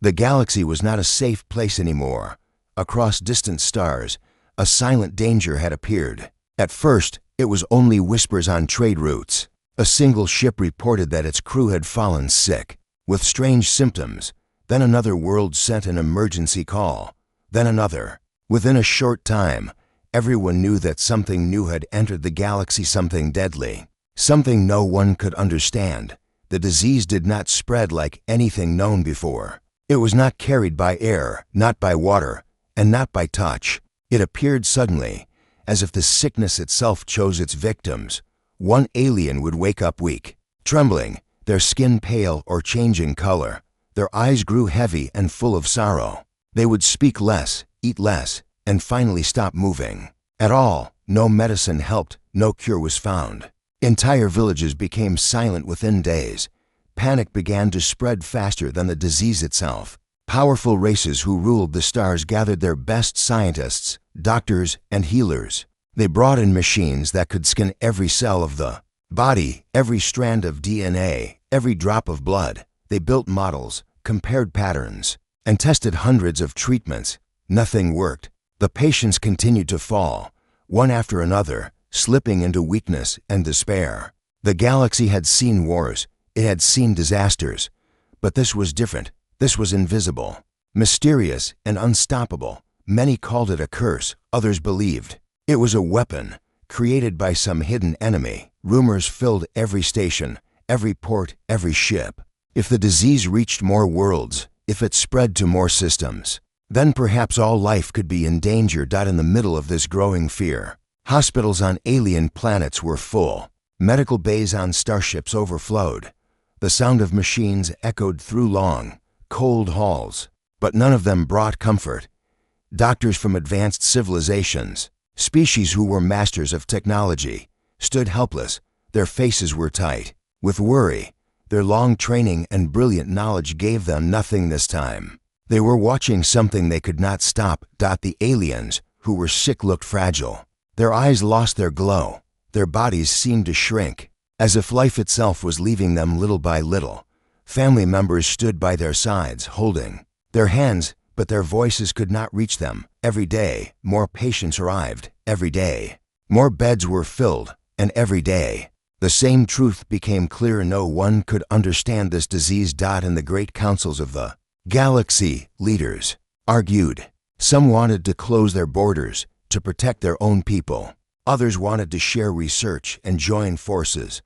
The galaxy was not a safe place anymore. Across distant stars, a silent danger had appeared. At first, it was only whispers on trade routes. A single ship reported that its crew had fallen sick, with strange symptoms. Then another world sent an emergency call. Then another. Within a short time, everyone knew that something new had entered the galaxy, something deadly, something no one could understand. The disease did not spread like anything known before. It was not carried by air, not by water, and not by touch. It appeared suddenly, as if the sickness itself chose its victims. One alien would wake up weak, trembling, their skin pale or changing color. Their eyes grew heavy and full of sorrow. They would speak less, eat less, and finally stop moving. At all, no medicine helped, no cure was found. Entire villages became silent within days. Panic began to spread faster than the disease itself. Powerful races who ruled the stars gathered their best scientists, doctors, and healers. They brought in machines that could scan every cell of the body, every strand of DNA, every drop of blood. They built models, compared patterns, and tested hundreds of treatments. Nothing worked. The patients continued to fall, one after another, slipping into weakness and despair. The galaxy had seen wars, it had seen disasters, but this was different. This was invisible, mysterious, and unstoppable. Many called it a curse, others believed it was a weapon, created by some hidden enemy. Rumors filled every station, every port, every ship. If the disease reached more worlds, if it spread to more systems, then perhaps all life could be in danger. In the middle of this growing fear, hospitals on alien planets were full. Medical bays on starships overflowed. The sound of machines echoed through long, cold halls, but none of them brought comfort. Doctors from advanced civilizations, species who were masters of technology, stood helpless. Their faces were tight with worry. Their long training and brilliant knowledge gave them nothing this time. They were watching something they could not stop. The aliens, who were sick, looked fragile. Their eyes lost their glow. Their bodies seemed to shrink, as if life itself was leaving them little by little. Family members stood by their sides, holding their hands, but their voices could not reach them. Every day, more patients arrived. Every day, more beds were filled. And every day, the same truth became clear: no one could understand this disease. In the great councils of the galaxy, leaders argued. Some wanted to close their borders to protect their own people. Others wanted to share research and join forces.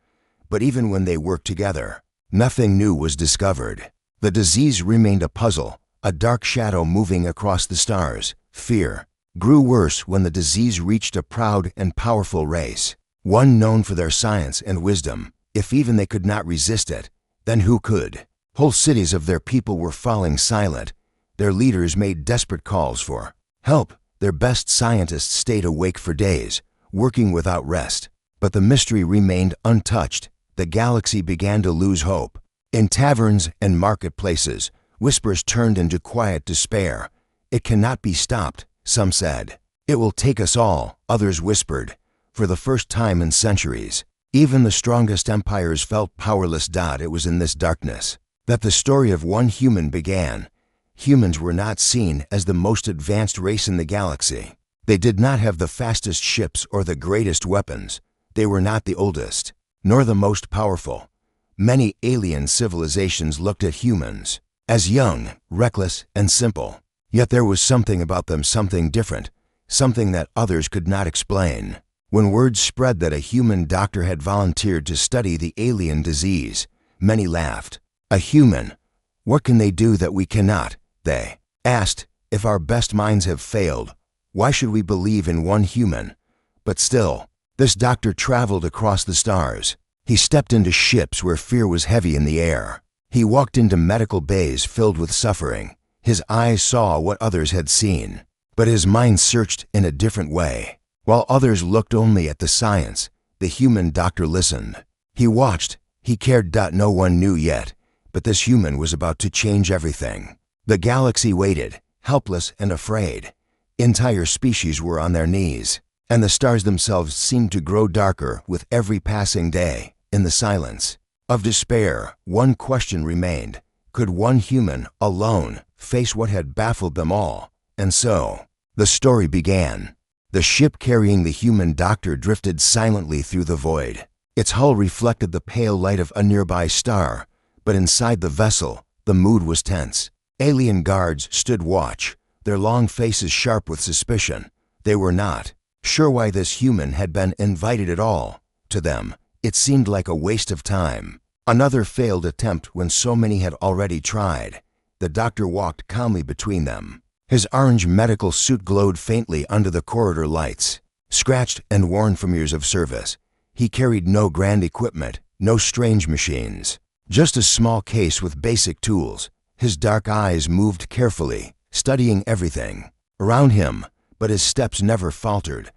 But even when they worked together, nothing new was discovered. The disease remained a puzzle, a dark shadow moving across the stars. Fear grew worse when the disease reached a proud and powerful race, one known for their science and wisdom. If even they could not resist it, then who could? Whole cities of their people were falling silent. Their leaders made desperate calls for help. Their best scientists stayed awake for days, working without rest. But the mystery remained untouched. The galaxy began to lose hope. In taverns and marketplaces, whispers turned into quiet despair. It cannot be stopped, some said. It will take us all, others whispered. For the first time in centuries, even the strongest empires felt powerless. It was in this darkness that the story of one human began. Humans were not seen as the most advanced race in the galaxy. They did not have the fastest ships or the greatest weapons. They were not the oldest, nor the most powerful. Many alien civilizations looked at humans as young, reckless, and simple. Yet there was something about them, something different, something that others could not explain. When word spread that a human doctor had volunteered to study the alien disease, many laughed. A human? What can they do that we cannot? They asked. If our best minds have failed, why should we believe in one human? But still, this doctor traveled across the stars. He stepped into ships where fear was heavy in the air. He walked into medical bays filled with suffering. His eyes saw what others had seen, but his mind searched in a different way. While others looked only at the science, the human doctor listened. He watched, he cared. No one knew yet, but this human was about to change everything. The galaxy waited, helpless and afraid. Entire species were on their knees, and the stars themselves seemed to grow darker with every passing day. In the silence of despair, one question remained. Could one human, alone, face what had baffled them all? And so, the story began. The ship carrying the human doctor drifted silently through the void. Its hull reflected the pale light of a nearby star, but inside the vessel, the mood was tense. Alien guards stood watch, their long faces sharp with suspicion. They were not sure why this human had been invited at all. To them, it seemed like a waste of time. Another failed attempt when so many had already tried. The doctor walked calmly between them. His orange medical suit glowed faintly under the corridor lights. Scratched and worn from years of service, he carried no grand equipment, no strange machines. Just a small case with basic tools. His dark eyes moved carefully, studying everything around him, but his steps never faltered.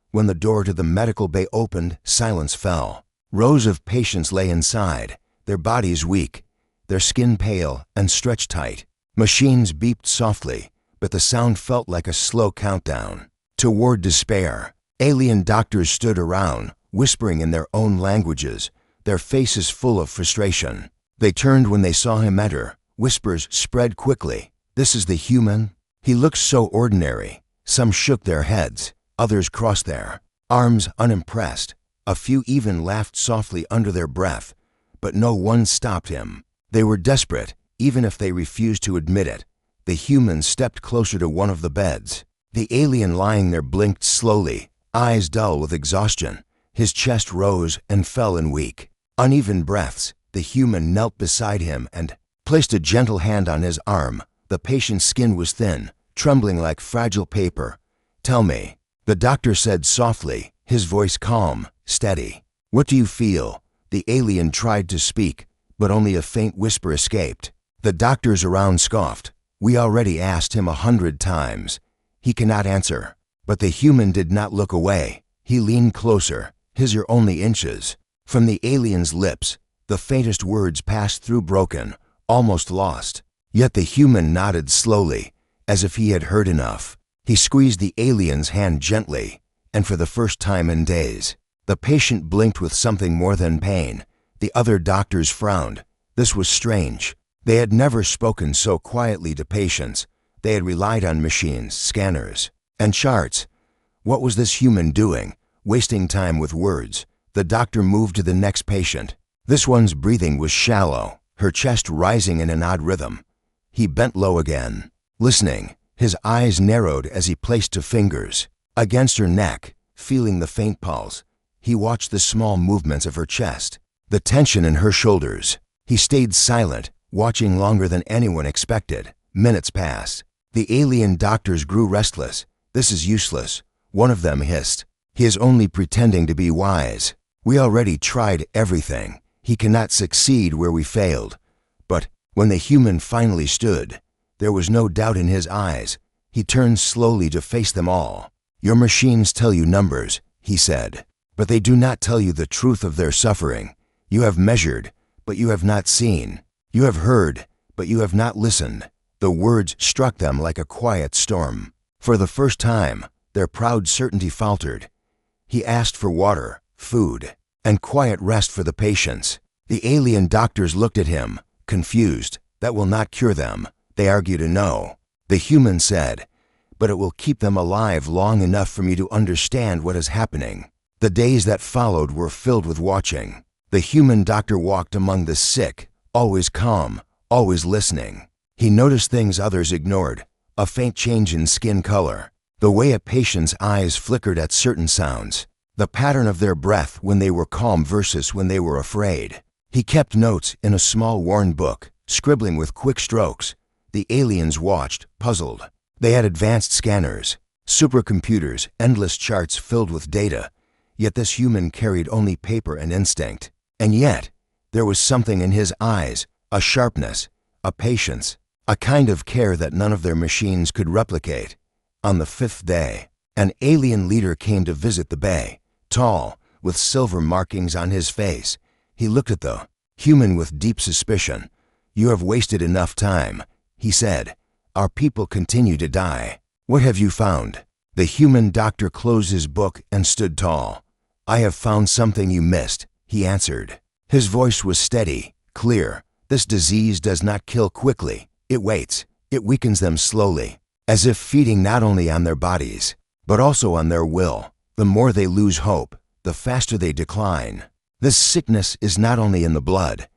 When the door to the medical bay opened, silence fell. Rows of patients lay inside, their bodies weak, their skin pale and stretched tight. Machines beeped softly, but the sound felt like a slow countdown toward despair. Alien doctors stood around, whispering in their own languages, their faces full of frustration. They turned when they saw him enter. Whispers spread quickly. "This is the human?" He looked so ordinary. Some shook their heads. Others crossed their arms unimpressed. A few even laughed softly under their breath, but no one stopped him. They were desperate, even if they refused to admit it. The human stepped closer to one of the beds. The alien lying there blinked slowly, eyes dull with exhaustion. His chest rose and fell in weak, uneven breaths. The human knelt beside him and placed a gentle hand on his arm. The patient's skin was thin, trembling like fragile paper. "Tell me," the doctor said softly, his voice calm, steady. "What do you feel?" The alien tried to speak, but only a faint whisper escaped. The doctors around scoffed. "We already asked him 100 times. He cannot answer." But the human did not look away. He leaned closer, his ear only inches. From the alien's lips, the faintest words passed through broken, almost lost. Yet the human nodded slowly, as if he had heard enough. He squeezed the alien's hand gently, and for the first time in days, the patient blinked with something more than pain. The other doctors frowned. This was strange. They had never spoken so quietly to patients. They had relied on machines, scanners, and charts. What was this human doing, wasting time with words? The doctor moved to the next patient. This one's breathing was shallow, her chest rising in an odd rhythm. He bent low again, listening. His eyes narrowed as he placed 2 fingers against her neck, feeling the faint pulse. He watched the small movements of her chest, the tension in her shoulders. He stayed silent, watching longer than anyone expected. Minutes passed. The alien doctors grew restless. "This is useless," one of them hissed. "He is only pretending to be wise. We already tried everything. He cannot succeed where we failed." But when the human finally stood, there was no doubt in his eyes. He turned slowly to face them all. "Your machines tell you numbers," he said, "but they do not tell you the truth of their suffering. You have measured, but you have not seen. You have heard, but you have not listened." The words struck them like a quiet storm. For the first time, their proud certainty faltered. He asked for water, food, and quiet rest for the patients. The alien doctors looked at him, confused. "That will not cure them," they argued a no. The human said, "But it will keep them alive long enough for me to understand what is happening." The days that followed were filled with watching. The human doctor walked among the sick, always calm, always listening. He noticed things others ignored, a faint change in skin color, the way a patient's eyes flickered at certain sounds, the pattern of their breath when they were calm versus when they were afraid. He kept notes in a small worn book, scribbling with quick strokes. The aliens watched, puzzled. They had advanced scanners, supercomputers, endless charts filled with data, yet this human carried only paper and instinct. And yet, there was something in his eyes, a sharpness, a patience, a kind of care that none of their machines could replicate. On the 5th day, an alien leader came to visit the bay, tall, with silver markings on his face. He looked at the human with deep suspicion. "You have wasted enough time," he said. "Our people continue to die. What have you found?" The human doctor closed his book and stood tall. "I have found something you missed," he answered. His voice was steady, clear. This disease does not kill quickly. It waits. It weakens them slowly, as if feeding not only on their bodies, but also on their will. The more they lose hope, the faster they decline. This sickness is not only in the blood,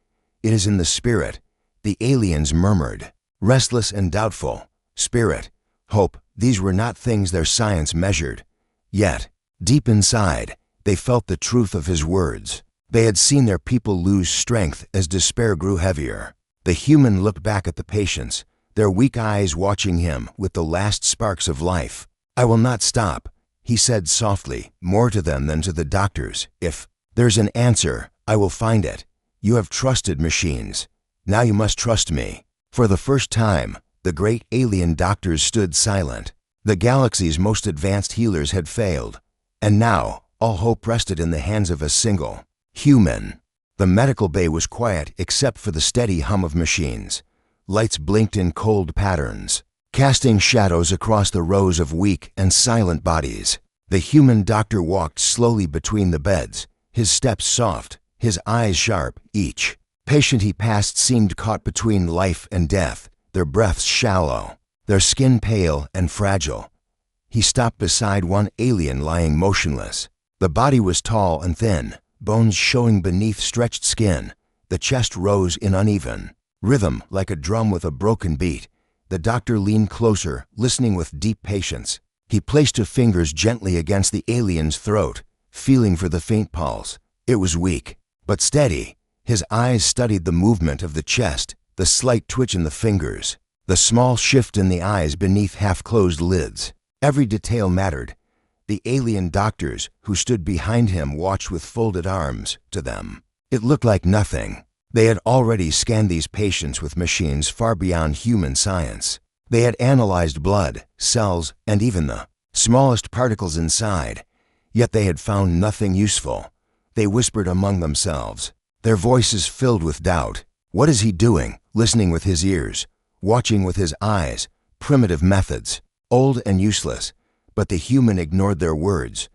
it is in the spirit, the aliens murmured. Restless and doubtful. Spirit, hope, these were not things their science measured. Yet, deep inside, they felt the truth of his words. They had seen their people lose strength as despair grew heavier. The human looked back at the patients, their weak eyes watching him with the last sparks of life. I will not stop, he said softly, more to them than to the doctors. If there's an answer, I will find it. You have trusted machines. Now you must trust me. For the first time, the great alien doctors stood silent. The galaxy's most advanced healers had failed, and now all hope rested in the hands of a single human. The medical bay was quiet except for the steady hum of machines. Lights blinked in cold patterns, casting shadows across the rows of weak and silent bodies. The human doctor walked slowly between the beds, his steps soft, his eyes sharp. Each patient he passed seemed caught between life and death, their breaths shallow, their skin pale and fragile. He stopped beside one alien lying motionless. The body was tall and thin, bones showing beneath stretched skin. The chest rose in uneven rhythm like a drum with a broken beat. The doctor leaned closer, listening with deep patience. He placed his fingers gently against the alien's throat, feeling for the faint pulse. It was weak, but steady. His eyes studied the movement of the chest, the slight twitch in the fingers, the small shift in the eyes beneath half-closed lids. Every detail mattered. The alien doctors who stood behind him watched with folded arms. To them, it looked like nothing. They had already scanned these patients with machines far beyond human science. They had analyzed blood, cells, and even the smallest particles inside, yet they had found nothing useful. They whispered among themselves, their voices filled with doubt. What is he doing? Listening with his ears, watching with his eyes. Primitive methods, old and useless, but the human ignored their words.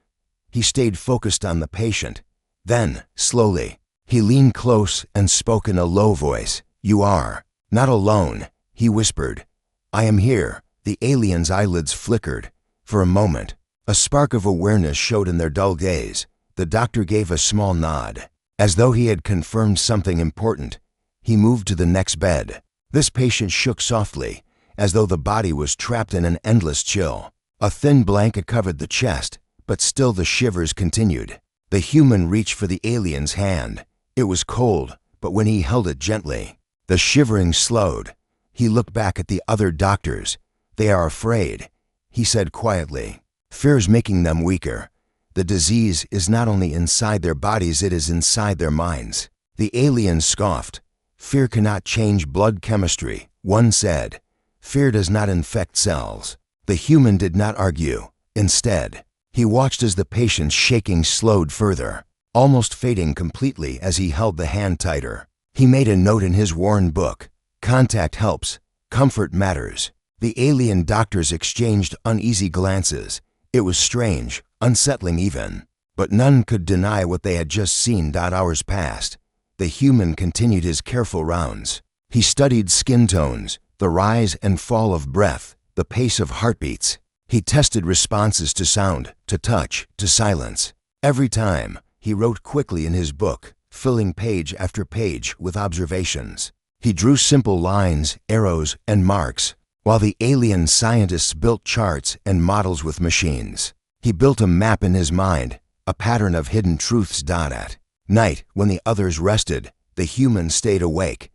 He stayed focused on the patient. Then, slowly, he leaned close and spoke in a low voice. You are not alone, he whispered. I am here. The alien's eyelids flickered. For a moment, a spark of awareness showed in their dull gaze. The doctor gave a small nod, as though he had confirmed something important. He moved to the next bed. This patient shook softly, as though the body was trapped in an endless chill. A thin blanket covered the chest, but still the shivers continued. The human reached for the alien's hand. It was cold, but when he held it gently, the shivering slowed. He looked back at the other doctors. They are afraid, he said quietly. Fear's making them weaker. The disease is not only inside their bodies, it is inside their minds. The aliens scoffed. Fear cannot change blood chemistry, one said. Fear does not infect cells. The human did not argue. Instead, he watched as the patient's shaking slowed further, almost fading completely as he held the hand tighter. He made a note in his worn book. Contact helps. Comfort matters. The alien doctors exchanged uneasy glances. It was strange, unsettling even, but none could deny what they had just seen. Hours passed. The human continued his careful rounds. He studied skin tones, the rise and fall of breath, the pace of heartbeats. He tested responses to sound, to touch, to silence. Every time, he wrote quickly in his book, filling page after page with observations. He drew simple lines, arrows, and marks, while the alien scientists built charts and models with machines. He built a map in his mind, a pattern of hidden truths. At night, when the others rested, the human stayed awake.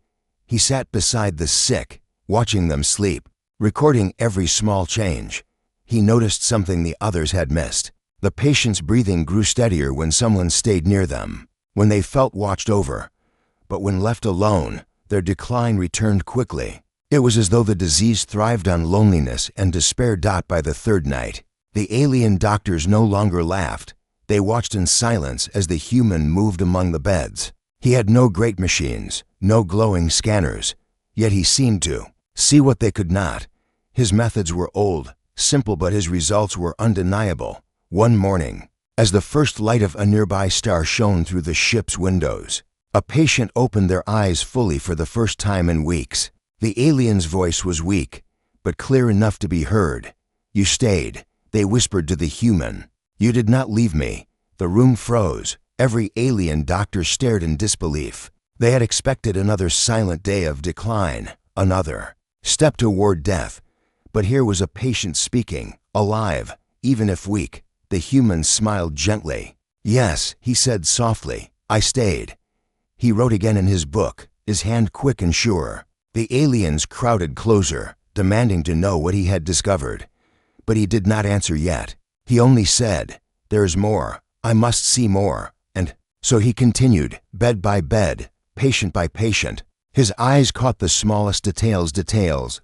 He sat beside the sick, watching them sleep, recording every small change. He noticed something the others had missed. The patient's breathing grew steadier when someone stayed near them, when they felt watched over. But when left alone, their decline returned quickly. It was as though the disease thrived on loneliness and despair. By the third night, the alien doctors no longer laughed. They watched in silence as the human moved among the beds. He had no great machines, no glowing scanners, yet he seemed to see what they could not. His methods were old, simple, but his results were undeniable. One morning, as the first light of a nearby star shone through the ship's windows, A patient opened their eyes fully for the first time in weeks. The alien's voice was weak, but clear enough to be heard. "You stayed," they whispered to the human. "You did not leave me." The room froze. Every alien doctor stared in disbelief. They had expected another silent day of decline, another step toward death. But here was a patient speaking, alive, even if weak. The human smiled gently. "Yes," he said softly, "I stayed." He wrote again in his book, his hand quick and sure. The aliens crowded closer, demanding to know what he had discovered. But he did not answer yet. He only said, "There's more. I must see more." And so he continued, bed by bed, patient by patient. His eyes caught the smallest details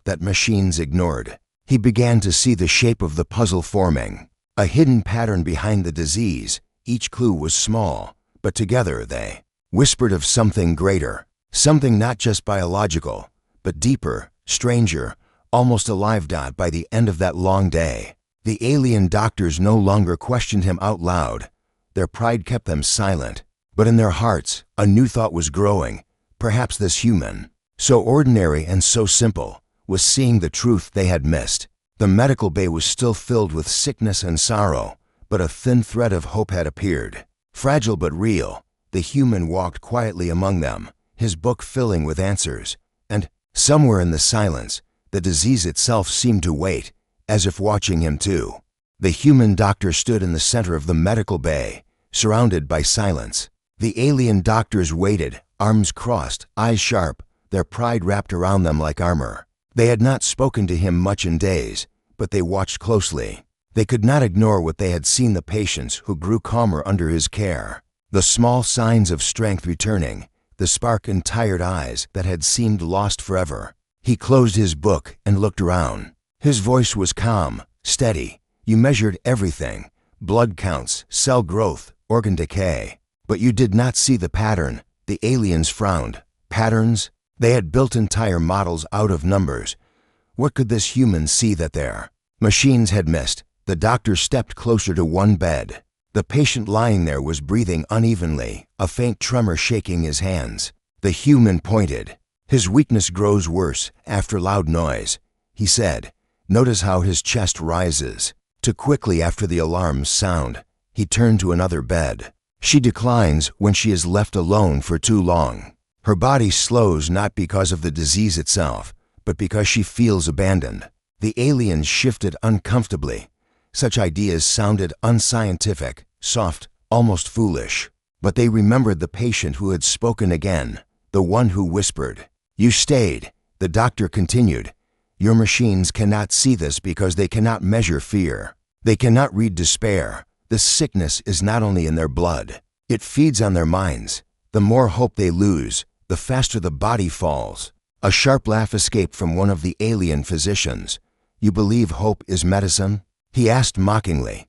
that machines ignored. He began to see the shape of the puzzle forming, a hidden pattern behind the disease. Each clue was small, but together they whispered of something greater, something not just biological, but deeper, stranger, almost alive. By the end of that long day, the alien doctors no longer questioned him out loud. Their pride kept them silent, but in their hearts, a new thought was growing. Perhaps this human, so ordinary and so simple, was seeing the truth they had missed. The medical bay was still filled with sickness and sorrow, but a thin thread of hope had appeared. Fragile but real, the human walked quietly among them, his book filling with answers. And somewhere in the silence, the disease itself seemed to wait, as if watching him too. The human doctor stood in the center of the medical bay, surrounded by silence. The alien doctors waited, arms crossed, eyes sharp, their pride wrapped around them like armor. They had not spoken to him much in days, but they watched closely. They could not ignore what they had seen: the patients who grew calmer under his care, the small signs of strength returning, the spark in tired eyes that had seemed lost forever. He closed his book and looked around. His voice was calm, steady. "You measured everything: blood counts, cell growth, organ decay. But you did not see the pattern." The aliens frowned. Patterns? They had built entire models out of numbers. What could this human see that their machines had missed? The doctor stepped closer to one bed. The patient lying there was breathing unevenly, a faint tremor shaking his hands. The human pointed. "His weakness grows worse after loud noise," he said. "Notice how his chest rises." Too quickly after the alarms sound, he turned to another bed. "She declines when she is left alone for too long. Her body slows not because of the disease itself, but because she feels abandoned." The aliens shifted uncomfortably. Such ideas sounded unscientific, soft, almost foolish. But they remembered the patient who had spoken again, the one who whispered. "You stayed," the doctor continued. "Your machines cannot see this because they cannot measure fear. They cannot read despair. This sickness is not only in their blood, it feeds on their minds. The more hope they lose, the faster the body falls." A sharp laugh escaped from one of the alien physicians. "You believe hope is medicine?" he asked mockingly.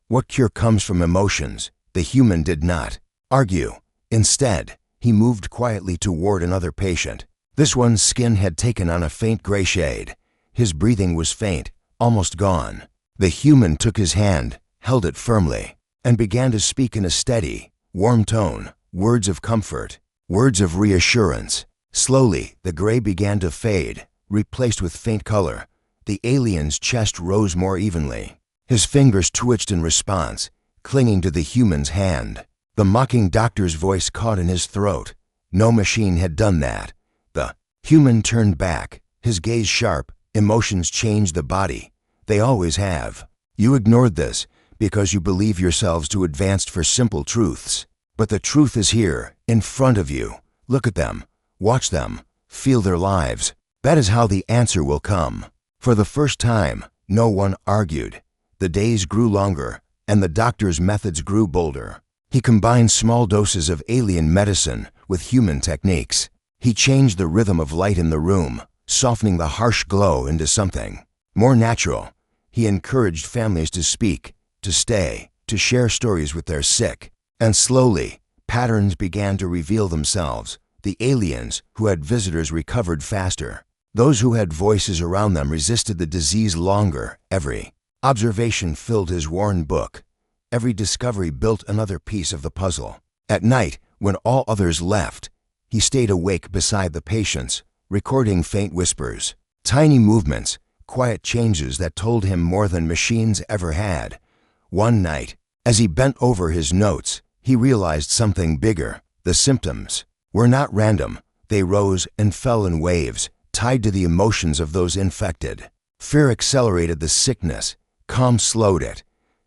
"What cure comes from emotions?" The human did not argue. Instead, he moved quietly toward another patient. This one's skin had taken on a faint gray shade. His breathing was faint, almost gone. The human took his hand, held it firmly, and began to speak in a steady, warm tone, words of comfort, words of reassurance. Slowly, the gray began to fade, replaced with faint color. The alien's chest rose more evenly. His fingers twitched in response, clinging to the human's hand. The mocking doctor's voice caught in his throat. No machine had done that. The human turned back, his gaze sharp. "Emotions change the body. They always have. You ignored this because you believe yourselves too advanced for simple truths. But the truth is here, in front of you. Look at them, watch them, feel their lives. That is how the answer will come." For the first time, no one argued. The days grew longer, and the doctor's methods grew bolder. He combined small doses of alien medicine with human techniques. He changed the rhythm of light in the room, softening the harsh glow into something more natural. He encouraged families to speak, to stay, to share stories with their sick. And slowly, patterns began to reveal themselves. The aliens who had visitors recovered faster. Those who had voices around them resisted the disease longer. Every observation filled his worn book. Every discovery built another piece of the puzzle. At night, When all others left, he stayed awake beside the patients, recording faint whispers, tiny movements, quiet changes that told him more than machines ever had. One night, as he bent over his notes, he realized something bigger. The symptoms were not random. They rose and fell in waves, tied to the emotions of those infected. Fear accelerated the sickness. Calm slowed it.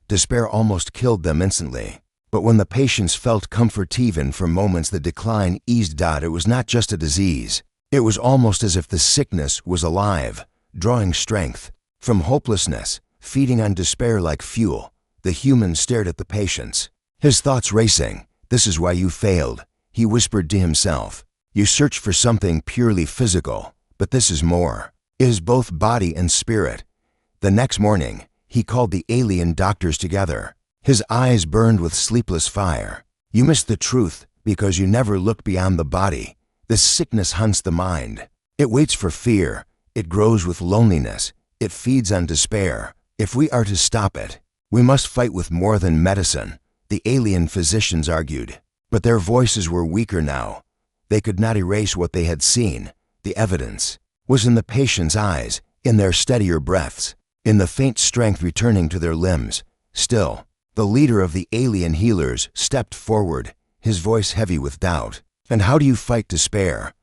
Despair almost killed them instantly. But when the patients felt comfort even for moments, the decline eased. It was not just a disease. It was almost as if the sickness was alive, drawing strength from hopelessness, feeding on despair like fuel. The human stared at the patients, his thoughts racing. "This is why you failed," he whispered to himself. "You searched for something purely physical, but this is more. It is both body and spirit." The next morning, he called the alien doctors together. His eyes burned with sleepless fire. "You missed the truth because you never looked beyond the body. This sickness hunts the mind. It waits for fear. It grows with loneliness. It feeds on despair. If we are to stop it, we must fight with more than medicine," the alien physicians argued. But their voices were weaker now. They could not erase what they had seen. The evidence was in the patients' eyes, in their steadier breaths, in the faint strength returning to their limbs. Still, the leader of the alien healers stepped forward, his voice heavy with doubt. "And how do you fight despair?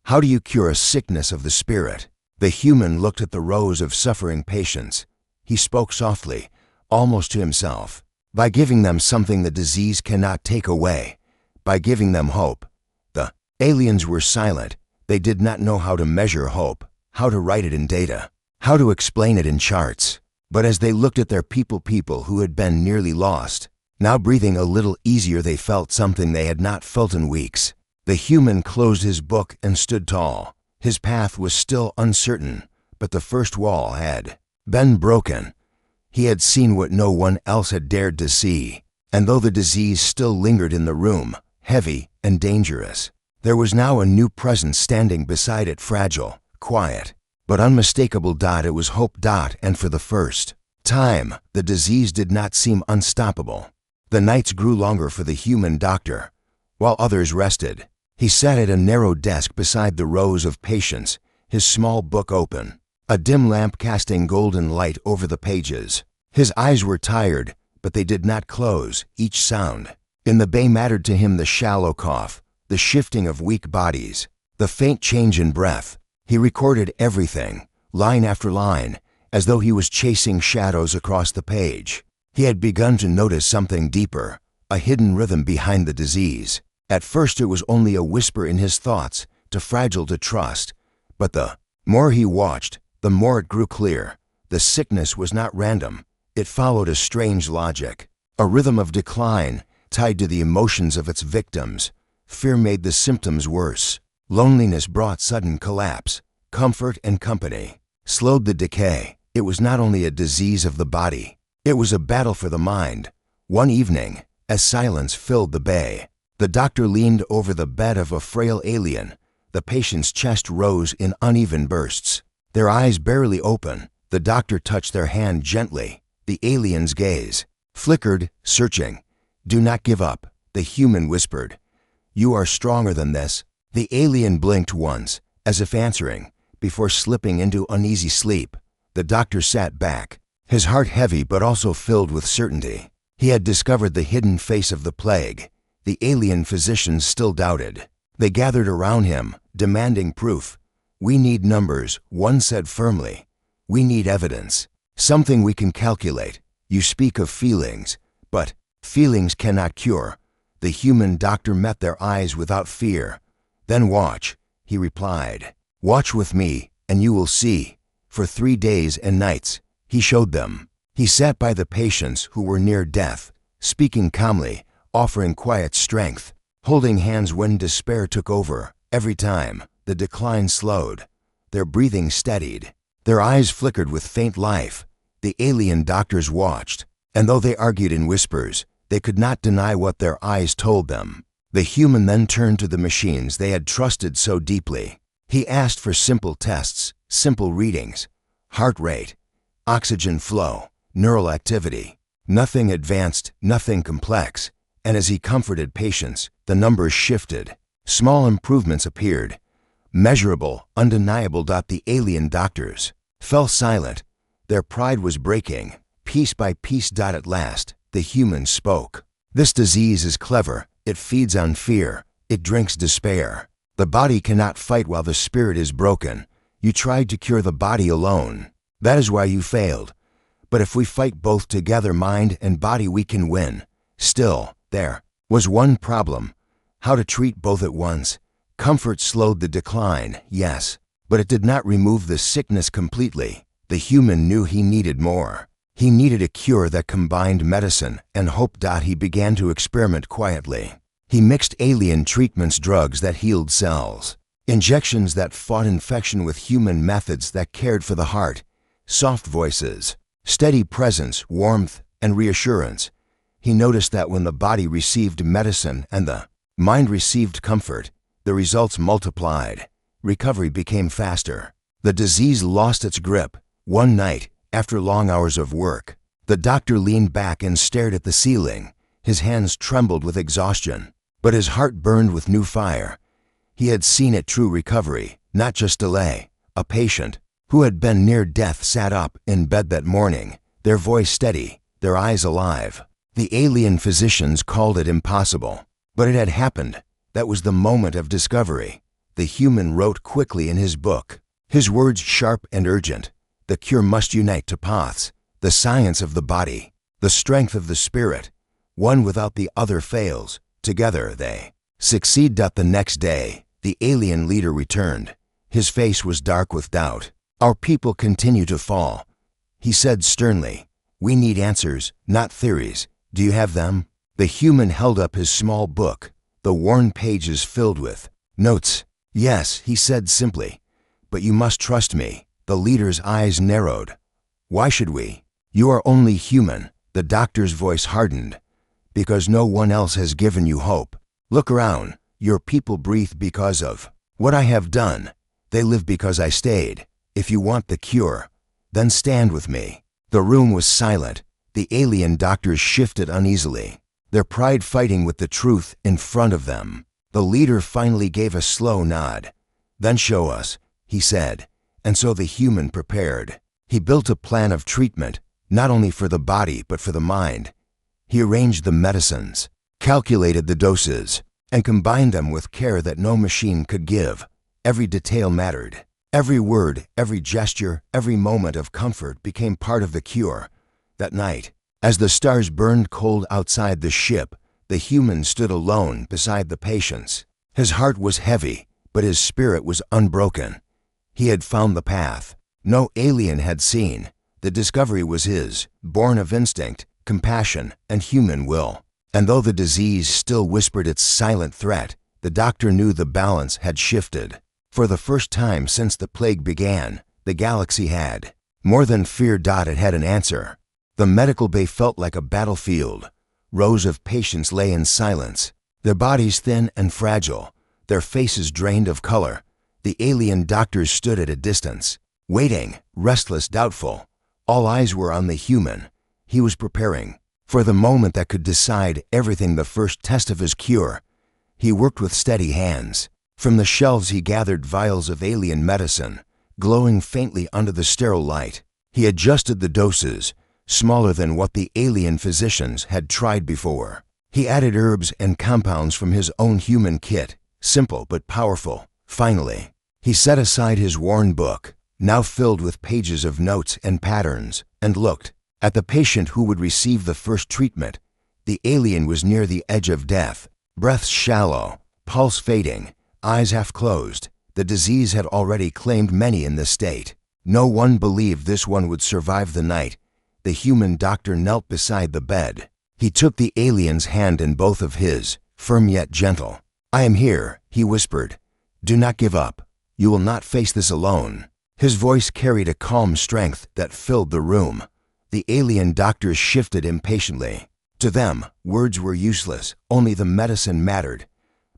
How do you cure a sickness of the spirit?" The human looked at the rows of suffering patients. He spoke softly, almost to himself. "By giving them something the disease cannot take away. By giving them hope." The aliens were silent. They did not know how to measure hope, how to write it in data, how to explain it in charts. But as they looked at their people who had been nearly lost, now breathing a little easier, they felt something they had not felt in weeks. The human closed his book and stood tall. His path was still uncertain, but the first wall had been broken. He had seen what no one else had dared to see. And though the disease still lingered in the room, heavy and dangerous, there was now a new presence standing beside it, fragile, quiet, but unmistakable. It was hope. And for the first time, the disease did not seem unstoppable. The nights grew longer for the human doctor. While others rested, he sat at a narrow desk beside the rows of patients, his small book open, a dim lamp casting golden light over the pages. His eyes were tired, but they did not close. Each sound in the bay mattered to him: the shallow cough, the shifting of weak bodies, the faint change in breath. He recorded everything, line after line, as though he was chasing shadows across the page. He had begun to notice something deeper, a hidden rhythm behind the disease. At first it was only a whisper in his thoughts, too fragile to trust. But the more he watched, the more it grew clear. The sickness was not random. It followed a strange logic, a rhythm of decline tied to the emotions of its victims. Fear made the symptoms worse. Loneliness brought sudden collapse. Comfort and company slowed the decay. It was not only a disease of the body, it was a battle for the mind. One evening, as silence filled the bay, the doctor leaned over the bed of a frail alien. The patient's chest rose in uneven bursts. Their eyes barely open, the doctor touched their hand gently. The alien's gaze flickered, searching. "Do not give up," the human whispered. "You are stronger than this." The alien blinked once, as if answering, before slipping into uneasy sleep. The doctor sat back, his heart heavy but also filled with certainty. He had discovered the hidden face of the plague. The alien physicians still doubted. They gathered around him, demanding proof. "We need numbers," one said firmly. "We need evidence. Something we can calculate. You speak of feelings, but feelings cannot cure." The human doctor met their eyes without fear. "Then watch," he replied. "Watch with me, and you will see." For 3 days and nights, he showed them. He sat by the patients who were near death, speaking calmly, offering quiet strength, holding hands when despair took over. Every time, the decline slowed. Their breathing steadied. Their eyes flickered with faint life. The alien doctors watched, and though they argued in whispers, they could not deny what their eyes told them. The human then turned to the machines they had trusted so deeply. He asked for simple tests, simple readings: heart rate, oxygen flow, neural activity. Nothing advanced, nothing complex. And as he comforted patients, the numbers shifted. Small improvements appeared. Measurable, undeniable. The alien doctors fell silent. Their pride was breaking. Piece by piece. At last, the humans spoke. This disease is clever. It feeds on fear. It drinks despair. The body cannot fight while the spirit is broken. You tried to cure the body alone. That is why you failed. But if we fight both together, mind and body, we can win. Still, there was one problem: how to treat both at once. Comfort slowed the decline, yes, but it did not remove the sickness completely. The human knew he needed more. He needed a cure that combined medicine and hope. He began to experiment quietly. He mixed alien treatments, drugs that healed cells, injections that fought infection, with human methods that cared for the heart. Soft voices, steady presence, warmth, and reassurance. He noticed that when the body received medicine and the mind received comfort, the results multiplied. Recovery became faster. The disease lost its grip. One night, after long hours of work, the doctor leaned back and stared at the ceiling. His hands trembled with exhaustion, but his heart burned with new fire. He had seen it: true recovery, not just delay. A patient who had been near death sat up in bed that morning, their voice steady, their eyes alive. The alien physicians called it impossible, but it had happened. That was the moment of discovery. The human wrote quickly in his book, his words sharp and urgent. The cure must unite two paths: the science of the body, the strength of the spirit. One without the other fails. Together they succeed. The next day, the alien leader returned. His face was dark with doubt. Our people continue to fall, he said sternly. We need answers, not theories. Do you have them? The human held up his small book, the worn pages filled with notes. Yes, he said simply. But you must trust me. The leader's eyes narrowed. Why should we? You are only human. The doctor's voice hardened. Because no one else has given you hope. Look around. Your people breathe because of what I have done. They live because I stayed. If you want the cure, then stand with me. The room was silent. The alien doctors shifted uneasily, their pride fighting with the truth in front of them. The leader finally gave a slow nod. Then show us, he said. And so the human prepared. He built a plan of treatment, not only for the body but for the mind. He arranged the medicines, calculated the doses, and combined them with care that no machine could give. Every detail mattered. Every word, every gesture, every moment of comfort became part of the cure. That night, as the stars burned cold outside the ship, the human stood alone beside the patients. His heart was heavy, but his spirit was unbroken. He had found the path no alien had seen. The discovery was his, born of instinct, compassion, and human will. And though the disease still whispered its silent threat, the doctor knew the balance had shifted. For the first time since the plague began, the galaxy had more than fear. It had an answer. The medical bay felt like a battlefield. Rows of patients lay in silence, their bodies thin and fragile, their faces drained of color. The alien doctors stood at a distance, waiting, restless, doubtful. All eyes were on the human. He was preparing for the moment that could decide everything, the first test of his cure. He worked with steady hands. From the shelves he gathered vials of alien medicine, glowing faintly under the sterile light. He adjusted the doses, smaller than what the alien physicians had tried before. He added herbs and compounds from his own human kit, simple but powerful. Finally, he set aside his worn book, now filled with pages of notes and patterns, and looked at the patient who would receive the first treatment. The alien was near the edge of death, breath shallow, pulse fading, eyes half closed. The disease had already claimed many in this state. No one believed this one would survive the night. The human doctor knelt beside the bed. He took the alien's hand in both of his, firm yet gentle. I am here, he whispered. Do not give up. You will not face this alone. His voice carried a calm strength that filled the room. The alien doctors shifted impatiently. To them, words were useless, only the medicine mattered.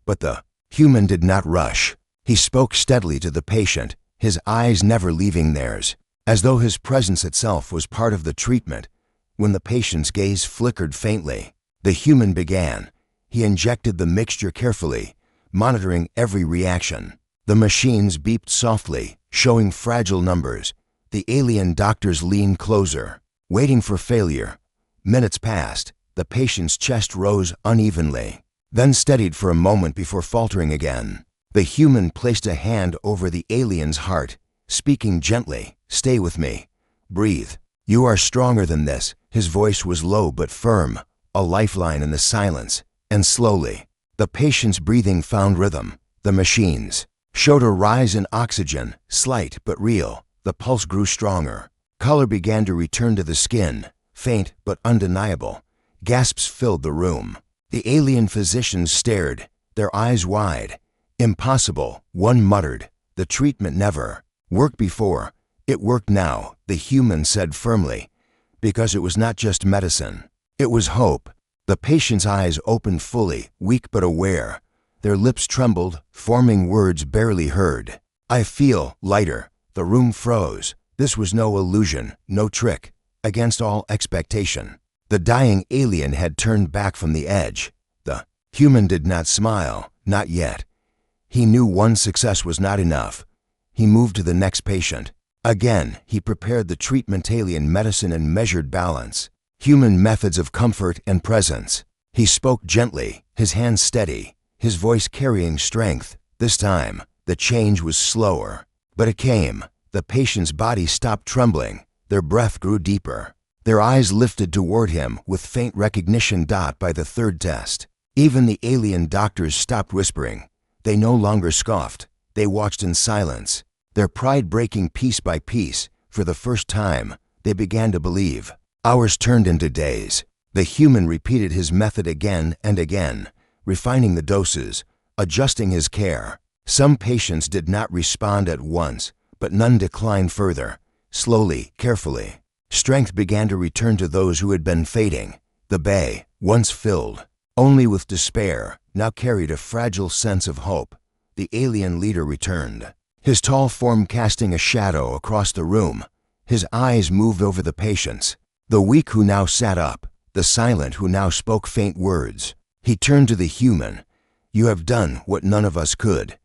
But the human did not rush. He spoke steadily to the patient, his eyes never leaving theirs, as though his presence itself was part of the treatment. When the patient's gaze flickered faintly, the human began, He injected the mixture carefully, monitoring every reaction. The machines beeped softly, showing fragile numbers. The alien doctors leaned closer, waiting for failure. Minutes passed. The patient's chest rose unevenly, then steadied for a moment before faltering again. The human placed a hand over the alien's heart, speaking gently, "Stay with me. Breathe. You are stronger than this." His voice was low but firm, a lifeline in the silence. And slowly, the patient's breathing found rhythm. The machines showed a rise in oxygen, slight but real. The pulse grew stronger. Color began to return to the skin, faint but undeniable. Gasps filled the room. The alien physicians stared, their eyes wide. "Impossible," one muttered. "The treatment never worked before." "It worked now," the human said firmly, because it was not just medicine. It was hope. The patient's eyes opened fully, weak but aware. Their lips trembled, forming words barely heard. "I feel lighter." The room froze. This was no illusion, no trick. Against all expectation, the dying alien had turned back from the edge. The human did not smile, not yet. He knew one success was not enough. He moved to the next patient. Again, he prepared the treatment, alien medicine and measured balance. Human methods of comfort and presence. He spoke gently, his hands steady, his voice carrying strength. This time, the change was slower. But it came. The patient's body stopped trembling. Their breath grew deeper. Their eyes lifted toward him with faint recognition by the third test. Even the alien doctors stopped whispering. They no longer scoffed. They watched in silence, their pride breaking piece by piece. For the first time, they began to believe. Hours turned into days. The human repeated his method again and again, refining the doses, adjusting his care. Some patients did not respond at once, but none declined further. Slowly, carefully, strength began to return to those who had been fading. The bay, once filled only with despair, now carried a fragile sense of hope. The alien leader returned, his tall form casting a shadow across the room. His eyes moved over the patients, the weak who now sat up, the silent who now spoke faint words. He turned to the human. "You have done what none of us could.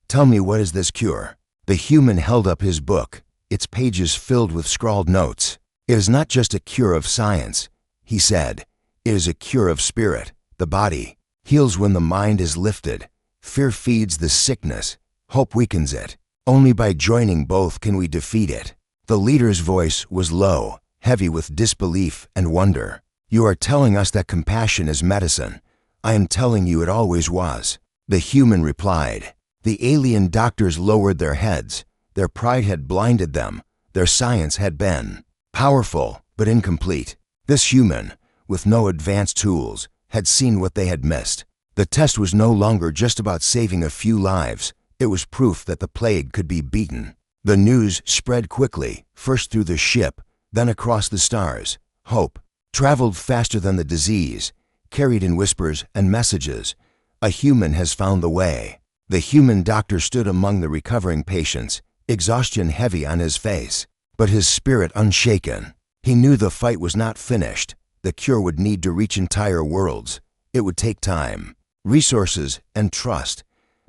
Tell me, what is this cure?" The human held up his book, its pages filled with scrawled notes. "It is not just a cure of science," he said. "It is a cure of spirit. The body heals when the mind is lifted. Fear feeds the sickness. Hope weakens it. Only by joining both can we defeat it." The leader's voice was low, heavy with disbelief and wonder. "You are telling us that compassion is medicine. I am telling you it always was." The human replied. The alien doctors lowered their heads. Their pride had blinded them. Their science had been powerful, but incomplete. This human, with no advanced tools, had seen what they had missed. The test was no longer just about saving a few lives. It was proof that the plague could be beaten. The news spread quickly, first through the ship, then across the stars. Hope traveled faster than the disease, carried in whispers and messages. "A human has found the way." The human doctor stood among the recovering patients, exhaustion heavy on his face, but his spirit unshaken. He knew the fight was not finished. The cure would need to reach entire worlds. It would take time, resources, and trust.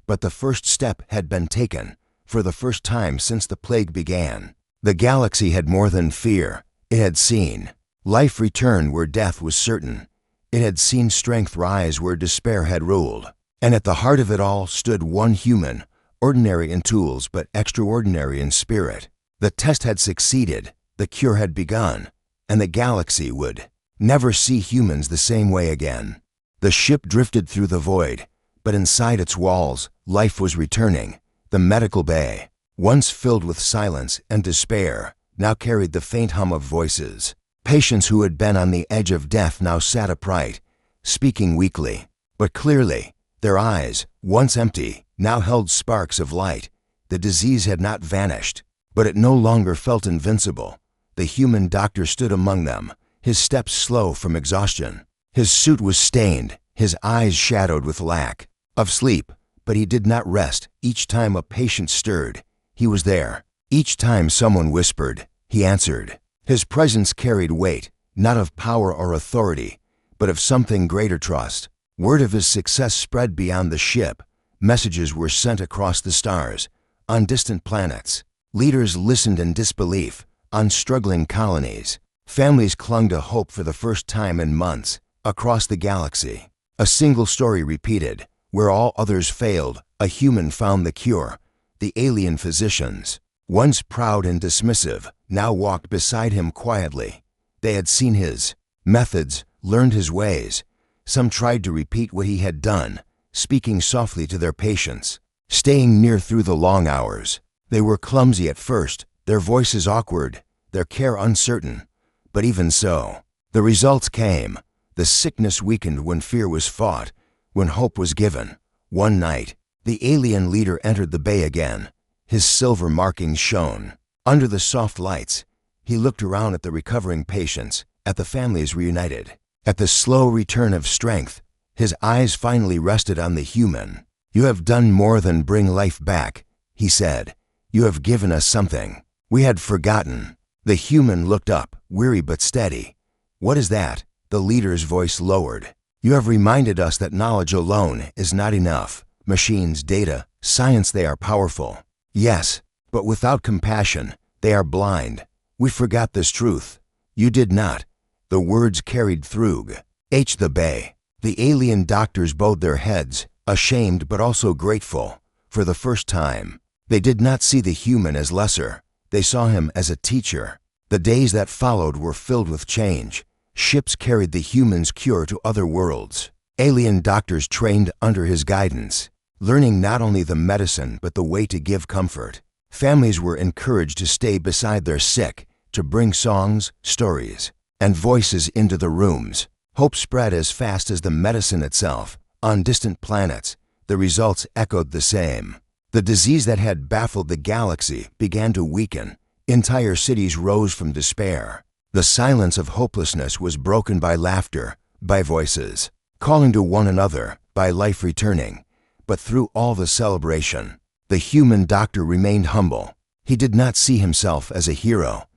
But the first step had been taken. For the first time since the plague began, the galaxy had more than fear. It had seen life return where death was certain. It had seen strength rise where despair had ruled. And at the heart of it all stood one human, ordinary in tools but extraordinary in spirit. The test had succeeded, the cure had begun, and the galaxy would never see humans the same way again. The ship drifted through the void, but inside its walls, life was returning. The medical bay, once filled with silence and despair, now carried the faint hum of voices. Patients who had been on the edge of death now sat upright, speaking weakly, but clearly. Their eyes, once empty, now held sparks of light. The disease had not vanished, but it no longer felt invincible. The human doctor stood among them, his steps slow from exhaustion. His suit was stained, his eyes shadowed with lack of sleep, but he did not rest. Each time a patient stirred, he was there. Each time someone whispered, he answered. His presence carried weight, not of power or authority, but of something greater: trust. Word of his success spread beyond the ship. Messages were sent across the stars, on distant planets. Leaders listened in disbelief, on struggling colonies. Families clung to hope for the first time in months, across the galaxy. A single story repeated. Where all others failed, a human found the cure. The alien physicians, once proud and dismissive, now walked beside him quietly. They had seen his methods, learned his ways. Some tried to repeat what he had done, speaking softly to their patients, staying near through the long hours. They were clumsy at first, their voices awkward, their care uncertain. But even so, the results came. The sickness weakened when fear was fought, when hope was given. One night, the alien leader entered the bay again. His silver markings shone. Under the soft lights, he looked around at the recovering patients, at the families reunited, at the slow return of strength. His eyes finally rested on the human. "You have done more than bring life back," he said. "You have given us something we had forgotten." The human looked up, weary but steady. "What is that?" The leader's voice lowered. "You have reminded us that knowledge alone is not enough. Machines, data, science, they are powerful. Yes, but without compassion, they are blind. We forgot this truth. You did not." The words carried through the bay. The alien doctors bowed their heads, ashamed but also grateful. For the first time, they did not see the human as lesser. They saw him as a teacher. The days that followed were filled with change. Ships carried the human's cure to other worlds. Alien doctors trained under his guidance, learning not only the medicine but the way to give comfort. Families were encouraged to stay beside their sick, to bring songs, stories, and voices into the rooms. Hope spread as fast as the medicine itself. On distant planets, the results echoed the same. The disease that had baffled the galaxy began to weaken. Entire cities rose from despair. The silence of hopelessness was broken by laughter, by voices calling to one another, by life returning. But through all the celebration, the human doctor remained humble. He did not see himself as a hero.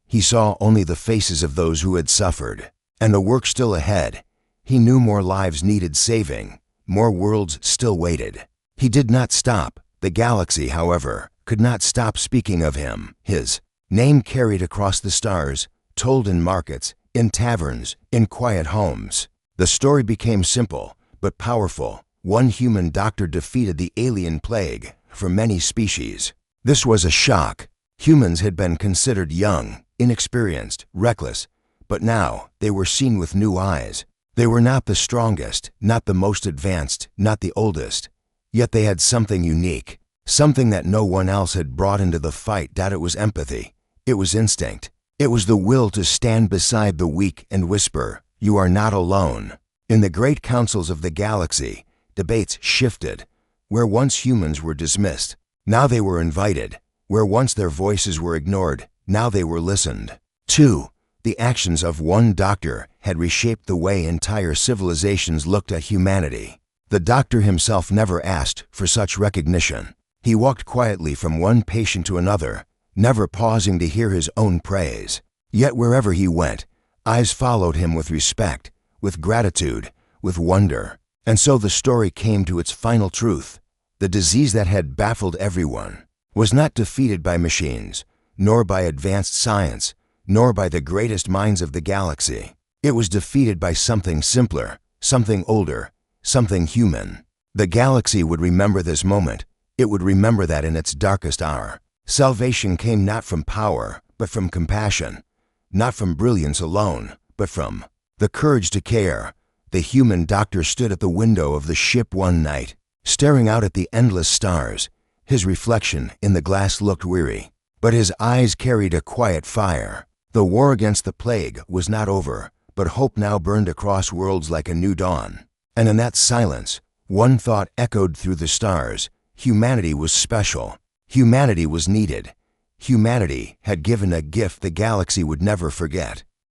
He saw only the faces of those who had suffered, and the work still ahead. He knew more lives needed saving, more worlds still waited. He did not stop. The galaxy, however, could not stop speaking of him. His name carried across the stars, told in markets, in taverns, in quiet homes. The story became simple, but powerful. One human doctor defeated the alien plague for many species. This was a shock. Humans had been considered young, inexperienced, reckless, but now they were seen with new eyes. They were not the strongest, not the most advanced, not the oldest. Yet they had something unique, something that no one else had brought into the fight. It was empathy. It was instinct. It was the will to stand beside the weak and whisper, "You are not alone." In the great councils of the galaxy, debates shifted. Where once humans were dismissed, now they were invited. Where once their voices were ignored, now they were listened to. The actions of one doctor had reshaped the way entire civilizations looked at humanity. The doctor himself never asked for such recognition. He walked quietly from one patient to another, never pausing to hear his own praise. Yet wherever he went, eyes followed him with respect, with gratitude, with wonder. And so the story came to its final truth. The disease that had baffled everyone was not defeated by machines, nor by advanced science, nor by the greatest minds of the galaxy. It was defeated by something simpler, something older, something human. The galaxy would remember this moment. It would remember that in its darkest hour. Salvation came not from power, but from compassion. Not from brilliance alone, but from the courage to care. The human doctor stood at the window of the ship one night, staring out at the endless stars. His reflection in the glass looked weary, but his eyes carried a quiet fire. The war against the plague was not over, but hope now burned across worlds like a new dawn. And in that silence, one thought echoed through the stars. Humanity was special. Humanity was needed. Humanity had given a gift the galaxy would never forget.